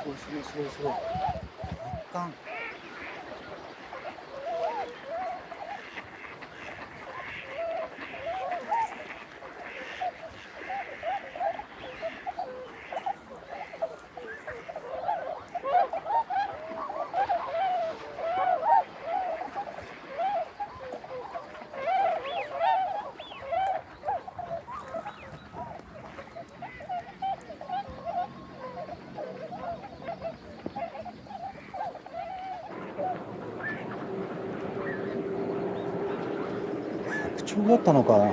すごいすごいすごいすごい。圧巻。口調だったのか。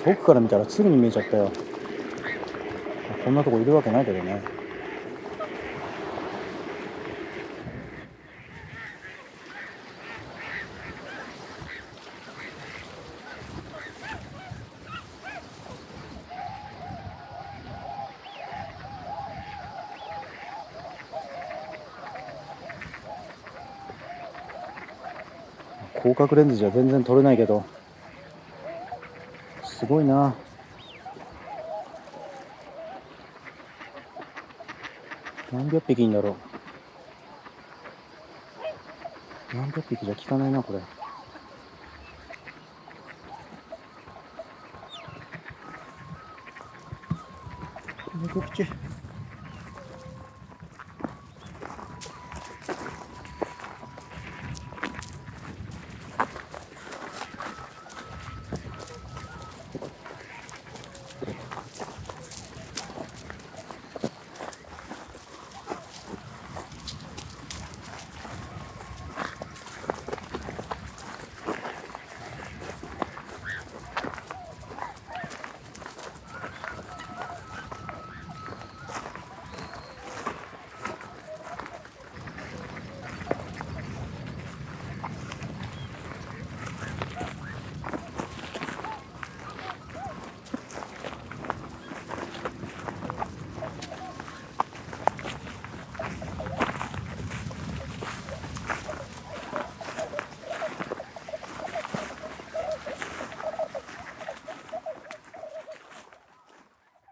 遠くから見たらすぐに見えちゃったよ。こんなとこいるわけないけどね。広角レンズじゃ全然撮れないけど、すごいな。何百匹いんだろう。何百匹じゃ効かないなこれ。猫口。